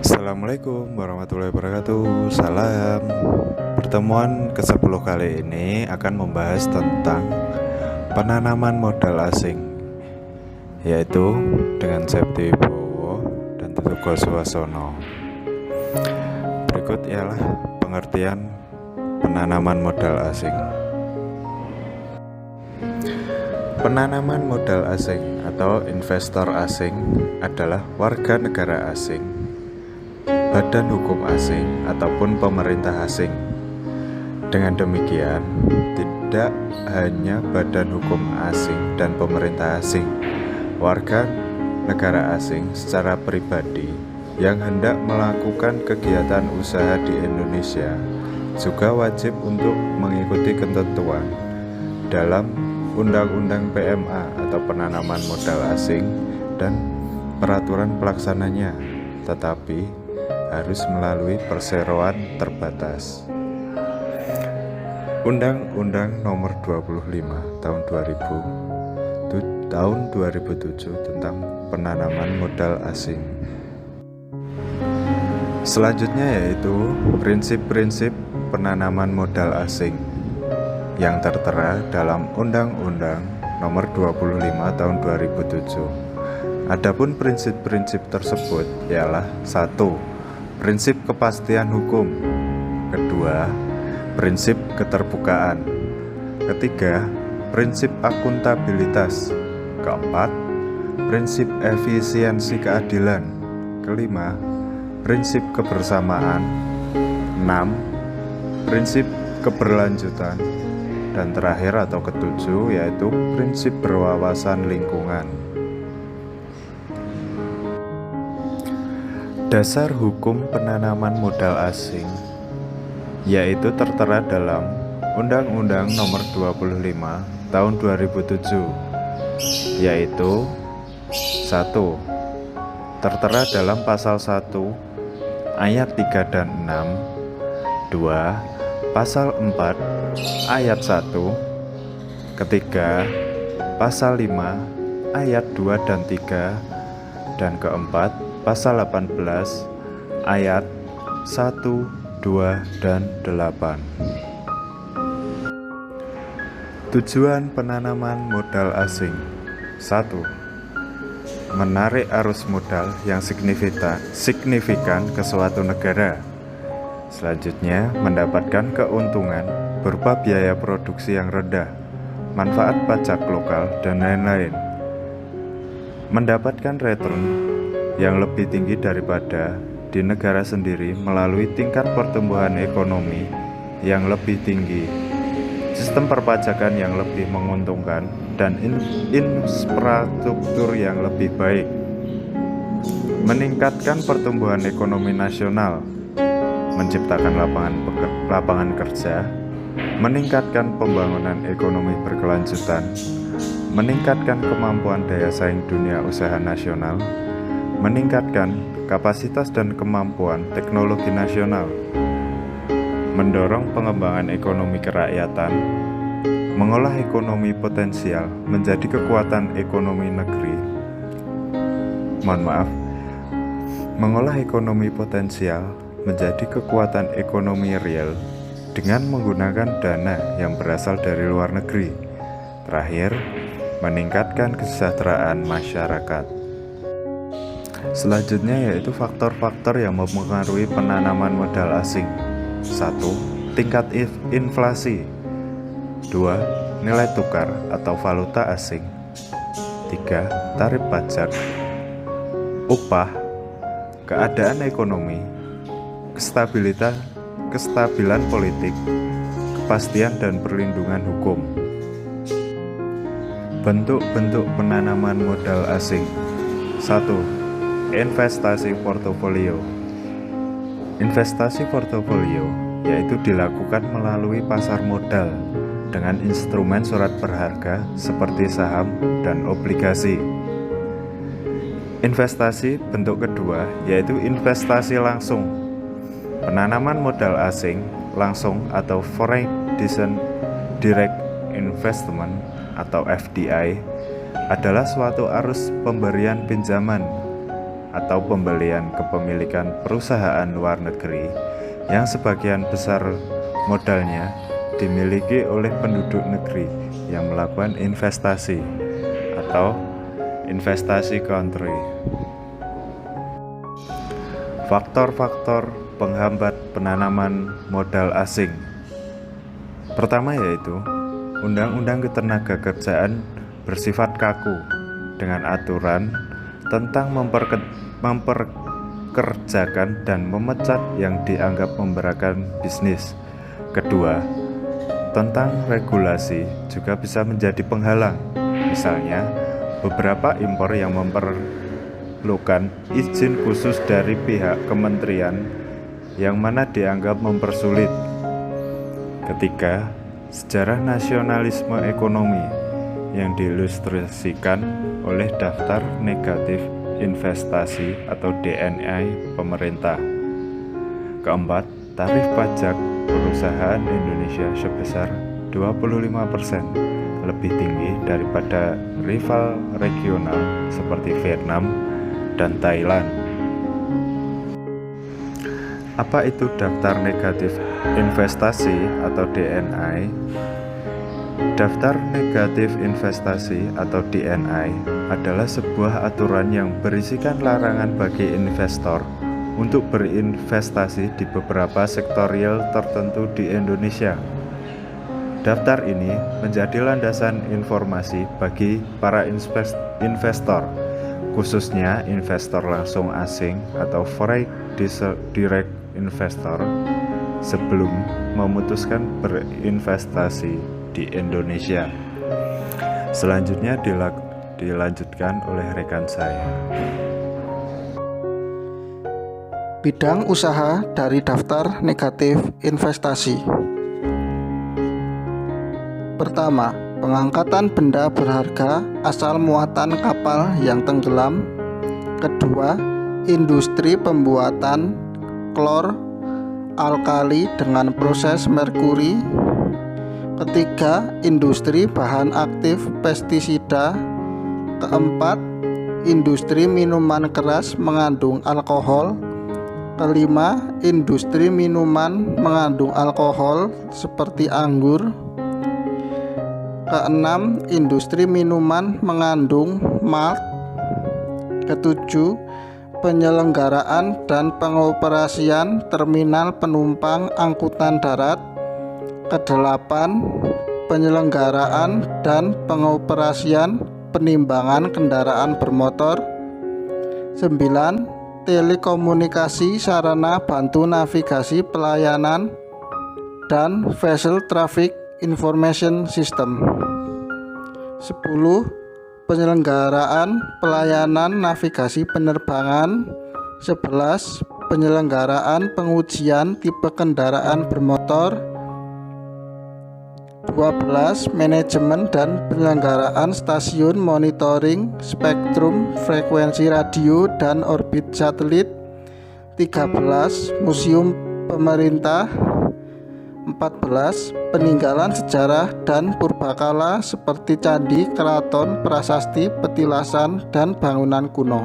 Assalamualaikum warahmatullahi wabarakatuh. Salam. Pertemuan ke-10 kali ini akan membahas tentang penanaman modal asing, yaitu dengan Septi Wibowo dan Tetugo Suwarsono. Berikut ialah pengertian penanaman modal asing. Penanaman modal asing atau investor asing adalah warga negara asing, badan hukum asing, ataupun pemerintah asing. Dengan demikian, tidak hanya badan hukum asing dan pemerintah asing, warga negara asing secara pribadi yang hendak melakukan kegiatan usaha di Indonesia juga wajib untuk mengikuti ketentuan dalam Undang-Undang PMA atau penanaman modal asing dan peraturan pelaksananya, tetapi harus melalui perseroan terbatas. Undang-Undang Nomor 25 Tahun 2007 tentang penanaman modal asing. Selanjutnya yaitu prinsip-prinsip penanaman modal asing yang tertera dalam Undang-Undang Nomor 25 Tahun 2007. Adapun prinsip-prinsip tersebut ialah: 1. Prinsip kepastian hukum. Kedua, prinsip keterbukaan. Ketiga, prinsip akuntabilitas. Keempat, prinsip efisiensi keadilan. Kelima, prinsip kebersamaan. 6. Prinsip keberlanjutan. Dan terakhir atau ketujuh yaitu prinsip berwawasan lingkungan. Dasar hukum penanaman modal asing yaitu tertera dalam Undang-Undang Nomor 25 Tahun 2007, yaitu 1. Tertera dalam pasal 1 ayat 3 dan 6. 2. Pasal 4 ayat 1. Ketiga, pasal 5 ayat 2 dan 3. Dan keempat, pasal 18 ayat 1, 2, dan 8. Tujuan penanaman modal asing. 1. Menarik arus modal yang signifikan ke suatu negara. Selanjutnya, mendapatkan keuntungan berupa biaya produksi yang rendah, manfaat pajak lokal, dan lain-lain. Mendapatkan return yang lebih tinggi daripada di negara sendiri melalui tingkat pertumbuhan ekonomi yang lebih tinggi, sistem perpajakan yang lebih menguntungkan, dan infrastruktur yang lebih baik. Meningkatkan pertumbuhan ekonomi nasional, menciptakan lapangan kerja, meningkatkan pembangunan ekonomi berkelanjutan, meningkatkan kemampuan daya saing dunia usaha nasional, meningkatkan kapasitas dan kemampuan teknologi nasional, mendorong pengembangan ekonomi kerakyatan, mengolah ekonomi potensial menjadi kekuatan ekonomi negeri. Mengolah ekonomi potensial menjadi kekuatan ekonomi real dengan menggunakan dana yang berasal dari luar negeri. Terakhir, meningkatkan kesejahteraan masyarakat. Selanjutnya yaitu faktor-faktor yang mempengaruhi penanaman modal asing. 1. Tingkat inflasi. 2. Nilai tukar atau valuta asing. 3. Tarif pajak, upah, keadaan ekonomi, kestabilan politik, kepastian dan perlindungan hukum. Bentuk-bentuk penanaman modal asing. 1. Investasi portofolio. Investasi portofolio yaitu dilakukan melalui pasar modal dengan instrumen surat berharga seperti saham dan obligasi. Investasi bentuk kedua yaitu investasi langsung. Penanaman modal asing langsung atau Foreign Direct Investment atau FDI adalah suatu arus pemberian pinjaman atau pembelian kepemilikan perusahaan luar negeri yang sebagian besar modalnya dimiliki oleh penduduk negeri yang melakukan investasi atau investasi country. Faktor-faktor penghambat penanaman modal asing. Pertama yaitu Undang-Undang Ketenagakerjaan bersifat kaku dengan aturan tentang memperkerjakan dan memecat yang dianggap memberatkan bisnis. Kedua, tentang regulasi juga bisa menjadi penghalang. Misalnya, beberapa impor yang memerlukan izin khusus dari pihak kementerian yang mana dianggap mempersulit. Ketiga, sejarah nasionalisme ekonomi yang diilustrasikan oleh daftar negatif investasi atau DNI pemerintah. Keempat, tarif pajak perusahaan Indonesia sebesar 25% lebih tinggi daripada rival regional seperti Vietnam dan Thailand. Apa itu daftar negatif investasi atau DNI? Daftar negatif investasi atau DNI adalah sebuah aturan yang berisikan larangan bagi investor untuk berinvestasi di beberapa sektor real tertentu di Indonesia. Daftar ini menjadi landasan informasi bagi para investor, khususnya investor langsung asing atau foreign direct investor, sebelum memutuskan berinvestasi di Indonesia. Selanjutnya dilanjutkan oleh rekan saya. Bidang usaha dari daftar negatif investasi. Pertama, pengangkatan benda berharga asal muatan kapal yang tenggelam. Kedua, industri pembuatan klor alkali dengan proses merkuri. Ketiga, industri bahan aktif pestisida. Keempat, industri minuman keras mengandung alkohol. Kelima, industri minuman mengandung alkohol seperti anggur. Keenam, industri minuman mengandung malt. Ketujuh, penyelenggaraan dan pengoperasian terminal penumpang angkutan darat. Kedelapan, penyelenggaraan dan pengoperasian penimbangan kendaraan bermotor. 9. Telekomunikasi sarana bantu navigasi pelayanan dan Vessel Traffic Information System. 10. Penyelenggaraan pelayanan navigasi penerbangan. 11. Penyelenggaraan pengujian tipe kendaraan bermotor. 12. Manajemen dan penyelenggaraan stasiun monitoring spektrum frekuensi radio dan orbit satelit. 13. Museum pemerintah. 14. Peninggalan sejarah dan purbakala seperti candi, keraton, prasasti, petilasan, dan bangunan kuno.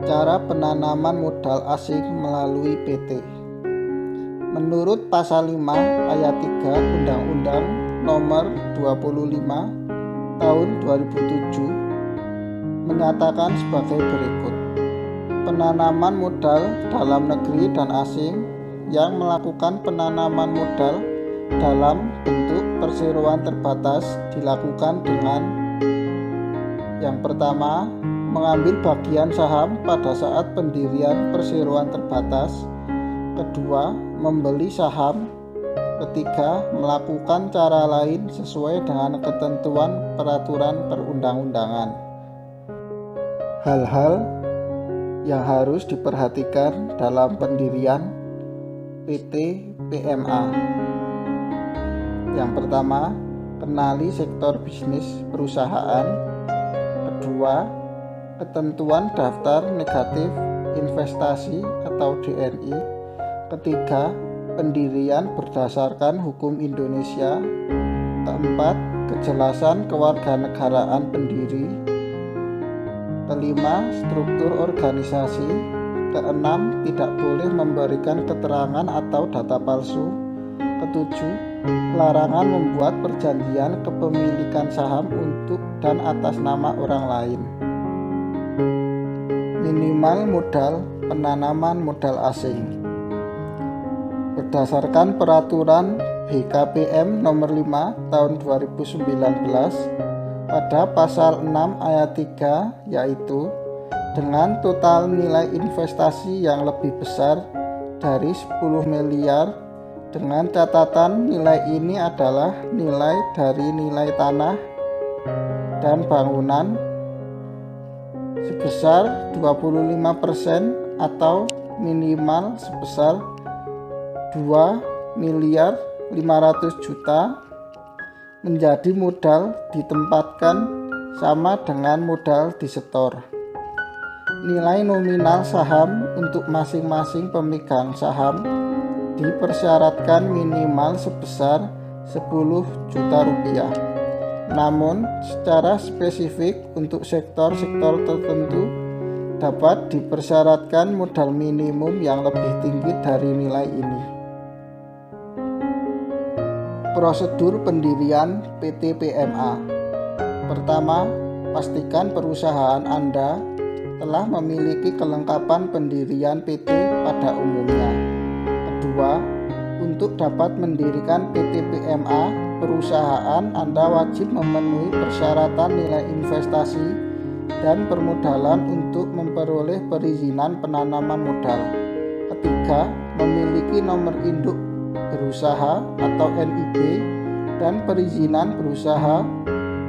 Cara penanaman modal asing melalui PT. Menurut Pasal 5 Ayat 3 Undang-Undang Nomor 25 Tahun 2007 menyatakan sebagai berikut. Penanaman modal dalam negeri dan asing yang melakukan penanaman modal dalam bentuk perseroan terbatas dilakukan dengan: yang pertama, mengambil bagian saham pada saat pendirian perseroan terbatas. Kedua, membeli saham. Ketiga, melakukan cara lain sesuai dengan ketentuan peraturan perundang-undangan. Hal-hal yang harus diperhatikan dalam pendirian PT PMA. Yang pertama, kenali sektor bisnis perusahaan. Kedua, ketentuan daftar negatif investasi atau DNI. Ketiga, pendirian berdasarkan hukum Indonesia. Keempat, kejelasan kewarganegaraan pendiri. Kelima, struktur organisasi. Keenam, tidak boleh memberikan keterangan atau data palsu. Ketujuh, larangan membuat perjanjian kepemilikan saham untuk dan atas nama orang lain. Minimal modal penanaman modal asing. Berdasarkan peraturan BKPM nomor 5 tahun 2019 pada pasal 6 ayat 3, yaitu dengan total nilai investasi yang lebih besar dari 10 miliar dengan catatan nilai ini adalah nilai dari nilai tanah dan bangunan sebesar 25% atau minimal sebesar 2 miliar 500 juta menjadi modal ditempatkan sama dengan modal disetor. Nilai nominal saham untuk masing-masing pemegang saham dipersyaratkan minimal sebesar 10 juta rupiah. Namun secara spesifik untuk sektor-sektor tertentu dapat dipersyaratkan modal minimum yang lebih tinggi dari nilai ini. Prosedur pendirian PT PMA. Pertama, pastikan perusahaan Anda telah memiliki kelengkapan pendirian PT pada umumnya. Kedua, untuk dapat mendirikan PT PMA, perusahaan Anda wajib memenuhi persyaratan nilai investasi dan permodalan untuk memperoleh perizinan penanaman modal. Ketiga, memiliki nomor induk berusaha atau NIB dan perizinan berusaha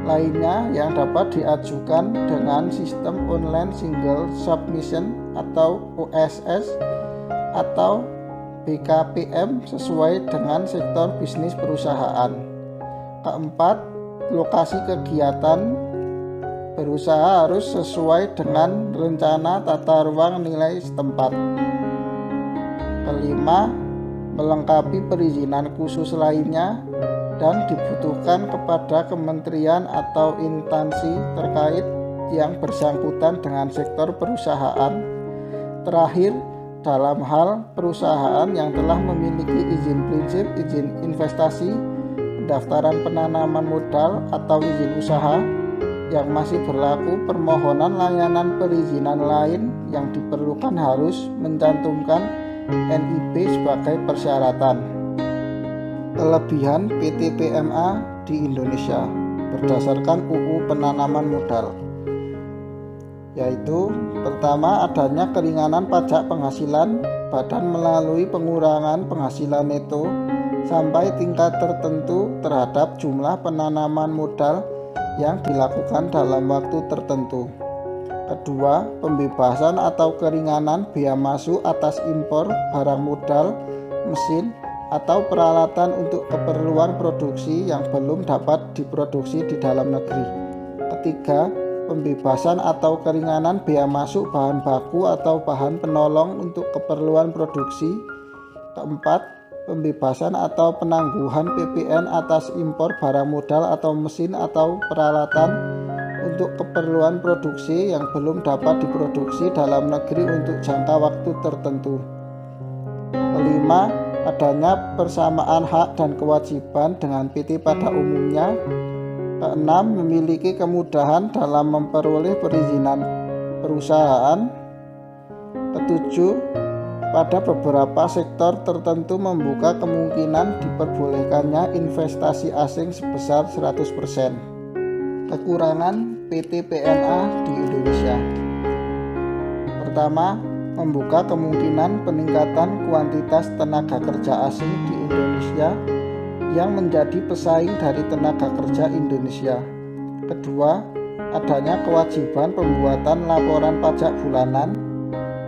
lainnya yang dapat diajukan dengan sistem online single submission atau OSS atau BKPM sesuai dengan sektor bisnis perusahaan. Keempat, lokasi kegiatan berusaha harus sesuai dengan rencana tata ruang nilai setempat. Kelima, melengkapi perizinan khusus lainnya dan dibutuhkan kepada kementerian atau instansi terkait yang bersangkutan dengan sektor perusahaan. Terakhir, dalam hal perusahaan yang telah memiliki izin prinsip, izin investasi, pendaftaran penanaman modal atau izin usaha yang masih berlaku, permohonan layanan perizinan lain yang diperlukan harus mencantumkan NIB sebagai persyaratan. Kelebihan PT PMA di Indonesia berdasarkan UU Penanaman Modal, yaitu pertama, adanya keringanan pajak penghasilan badan melalui pengurangan penghasilan neto sampai tingkat tertentu terhadap jumlah penanaman modal yang dilakukan dalam waktu tertentu. Kedua, pembebasan atau keringanan bea masuk atas impor barang modal, mesin, atau peralatan untuk keperluan produksi yang belum dapat diproduksi di dalam negeri. Ketiga, pembebasan atau keringanan bea masuk bahan baku atau bahan penolong untuk keperluan produksi. Keempat, pembebasan atau penangguhan PPN atas impor barang modal atau mesin atau peralatan untuk keperluan produksi yang belum dapat diproduksi dalam negeri untuk jangka waktu tertentu. Kelima, adanya persamaan hak dan kewajiban dengan PT pada umumnya. Keenam, memiliki kemudahan dalam memperoleh perizinan perusahaan. Ketujuh, pada beberapa sektor tertentu membuka kemungkinan diperbolehkannya investasi asing sebesar 100%. Kekurangan PT PMA di Indonesia. Pertama, membuka kemungkinan peningkatan kuantitas tenaga kerja asing di Indonesia yang menjadi pesaing dari tenaga kerja Indonesia. Kedua, adanya kewajiban pembuatan laporan pajak bulanan.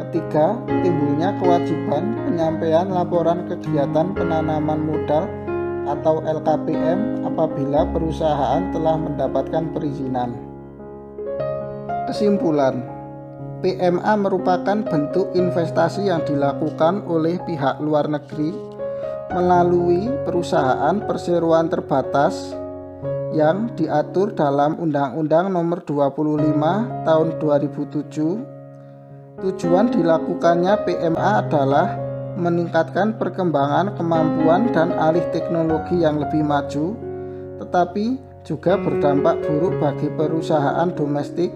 Ketiga, timbulnya kewajiban penyampaian laporan kegiatan penanaman modal atau LKPM apabila perusahaan telah mendapatkan perizinan. Kesimpulan, PMA merupakan bentuk investasi yang dilakukan oleh pihak luar negeri melalui perusahaan perseroan terbatas yang diatur dalam Undang-Undang Nomor 25 Tahun 2007. Tujuan dilakukannya PMA adalah meningkatkan perkembangan kemampuan dan alih teknologi yang lebih maju, tetapi juga berdampak buruk bagi perusahaan domestik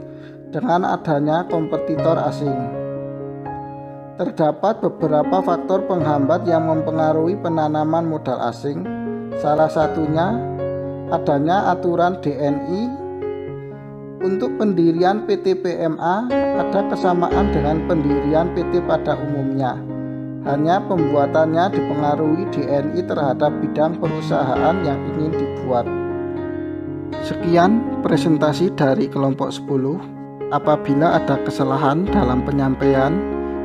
dengan adanya kompetitor asing. Terdapat beberapa faktor penghambat yang mempengaruhi penanaman modal asing. Salah satunya adanya aturan DNI. Untuk pendirian PT PMA ada kesamaan dengan pendirian PT pada umumnya. Hanya pembuatannya dipengaruhi DNI terhadap bidang perusahaan yang ingin dibuat. Sekian presentasi dari kelompok 10. Apabila ada kesalahan dalam penyampaian,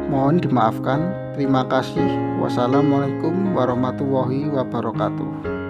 mohon dimaafkan. Terima kasih. Wassalamualaikum warahmatullahi wabarakatuh.